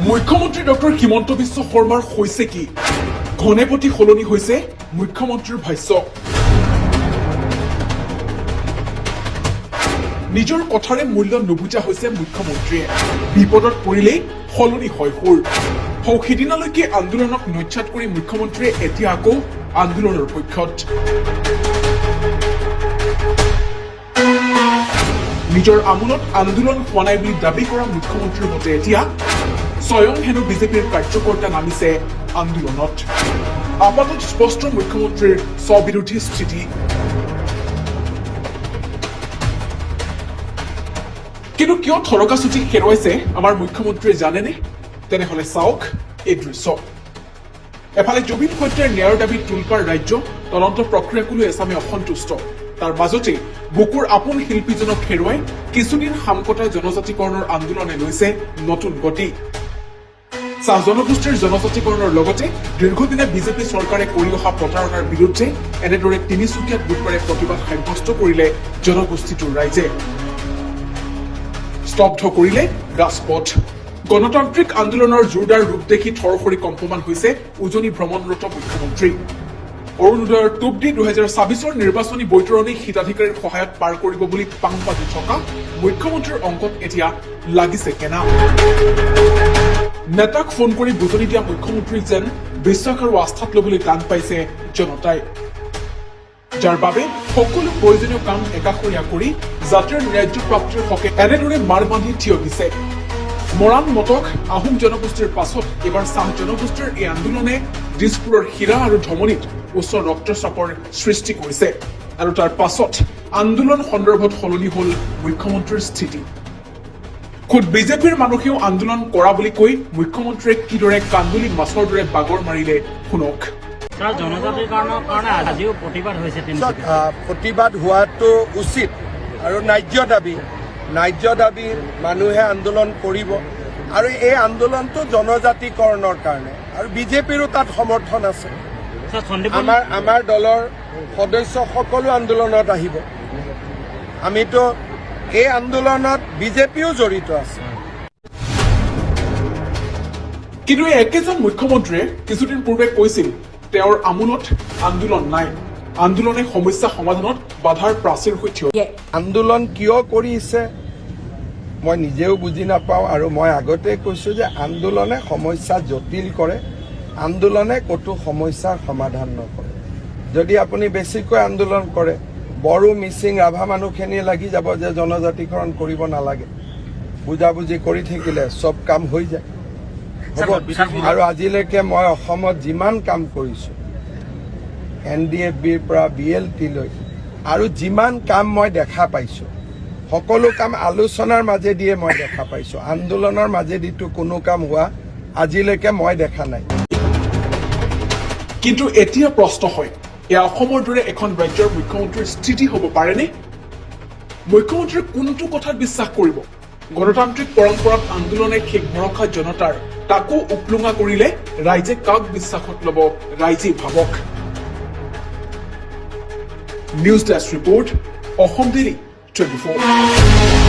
মুখ্যমন্ত্ৰী ডক্টৰ হিমন্ত বিশ্ব শৰ্মাৰ হৈছে কি ঘনেপতি সলনি হৈছে মুখ্যমন্ত্ৰীৰ ভাষ্য নিজৰ কথাৰে মূল্য নুবুজা হৈছে মুখ্যমন্ত্ৰীয়ে বিপদত পৰিলেই সলনি হয় সুৰ সিদিনালৈকে আন্দোলনক নৈচ্ছাত কৰি মুখ্যমন্ত্ৰীয়ে এতিয়া আকৌ আন্দোলনৰ পক্ষত নিজৰ আমোলত আন্দোলন হোৱা নাই বুলি দাবী কৰা মুখ্যমন্ত্ৰীৰ মতে এতিয়া স্বয়ং হেনো বিজেপিৰ কাৰ্যকৰ্তা নামিছে আন্দোলনত আপাতত স্পষ্ট মুখ্যমন্ত্ৰীৰ স্ববিৰোধী স্থিতি কিন্তু কিয় থৰকাচুটি হেৰুৱাইছে আমাৰ মুখ্যমন্ত্ৰীয়ে জানেনে তেনেহলে চাওক এই দৃশ্য এফালে জুবিন হত্যাৰ ন্যায়ৰ দাবীত তোলপাৰ ৰাজ্য তদন্ত প্ৰক্ৰিয়াক লৈ আছামে অসন্তুষ্ট তাৰ মাজতে বুকুৰ আপোন শিল্পীজনক হেৰুৱাই কিছুদিন হামকটা জনজাতিকৰণৰ আন্দোলনে লৈছে নতুন গতি চাহ জনগোষ্ঠীৰ জনজাতিকৰণৰ লগতে দীৰ্ঘদিনে বিজেপি চৰকাৰে কৰি অহা প্ৰতাৰণাৰ বিৰুদ্ধে এনেদৰে তিনিচুকীয়াত বুধবাৰে প্ৰতিবাদ সাব্যস্ত কৰিলে জনগোষ্ঠীটোৰ ৰাইজে স্তব্ধ কৰিলে ৰাজপথ গণতান্ত্ৰিক আন্দোলনৰ জোৰদাৰ ৰূপ দেখি থৰসৰি কম্পমান হৈছে উজনি ভ্ৰমণৰত মুখ্যমন্ত্ৰী অৰুণোদয়ৰ টোপ দি 2024 নিৰ্বাচনী বৈতৰণী হিতাধিকাৰীৰ সহায়ত পাৰ কৰিব বুলি পাং পাতি থকা মুখ্যমন্ত্ৰীৰ অংকত এতিয়া লাগিছে কেনা নেতাক ফোন কৰি বুজনি দিয়া মুখ্যমন্ত্ৰী যেন বিশ্বাস আৰু আস্থাত ল'বলৈ টান পাইছে জনতাই যাৰ বাবে সকলো প্ৰয়োজনীয় কাম একাষৰীয়া কৰি জাতিৰ ন্যায্য প্ৰাপ্তিৰ হকে এনেদৰে মাৰ বান্ধি থিয় দিছে মৰাণ মটক আহোম জনগোষ্ঠীৰ পাছত এবাৰ চাহ জনগোষ্ঠীৰ এই আন্দোলনে দিছপুৰৰ হীৰা আৰু ধমনীত উচ্চ ৰক্তচাপৰ সৃষ্টি কৰিছে আৰু তাৰ পাছত আন্দোলন সন্দৰ্ভত সলনি হল মুখ্যমন্ত্ৰীৰ স্থিতি খুদ বিজেপিৰ মানুহেও আন্দোলন কৰা বুলি কৈ মুখ্যমন্ত্ৰীয়ে কিদৰে কান্দুলি মাছৰ দৰে বাগৰ মাৰিলে শুনক প্ৰতিবাদ হোৱাটো উচিত আৰু ন্যায্য দাবী মানুহে আন্দোলন কৰিব আৰু এই আন্দোলনটো জনজাতিকৰণৰ কাৰণে আৰু বিজেপিৰো তাত সমৰ্থন আছে আমাৰ দলৰ সদস্য সকলো আন্দোলনত আহিব আমিতো এই আন্দোলনত বিজেপিও জড়িত আছে কিন্তু একেজন মুখ্যমন্ত্ৰীয়ে কিছুদিন পূৰ্বে কৈছিল তেওঁৰ আমোলত আন্দোলন নাই আন্দোলনে সমস্যা সমাধানত বাধাৰ প্ৰাচীৰ হৈ থিয় আন্দোলন কিয় কৰিছে মই নিজেও বুজি নাপাওঁ আৰু মই আগতে কৈছো যে আন্দোলনে সমস্যা জটিল কৰে আন্দোলনে কতো সমস্যাৰ সমাধান নকৰে যদি আপুনি বেছিকৈ আন্দোলন কৰে বড়ো মিচিং ৰাভা মানুহখিনি লাগি যাব যে জনজাতিকৰণ কৰিব নালাগে বুজাবুজি কৰি থাকিলে সব কাম হৈ যায় আৰু আজিলৈকে মই অসমত যিমান কাম কৰিছো NDFBৰ পৰা BLT লৈ আৰু যিমান কাম মই দেখা পাইছো সকলো কাম আলোচনাৰ মাজেদিয়ে মই দেখা পাইছো আন্দোলনৰ মাজেদিটো কোনো কাম হোৱা আজিলৈকে মই দেখা নাই কিন্তু এতিয়া প্ৰশ্ন হয় এয়া অসমৰ দৰে এখন ৰাজ্যৰ মুখ্যমন্ত্ৰীৰ স্থিতি হ'ব পাৰেনে মুখ্যমন্ত্ৰীৰ কোনটো কথাত বিশ্বাস কৰিব গণতান্ত্ৰিক পৰম্পৰাত আন্দোলনে শেষ ভৰসা জনতাৰ তাকো উপলুঙা কৰিলে ৰাইজে কাক বিশ্বাসত ল'ব ৰাইজে ভাবক news desk report Assam daily 24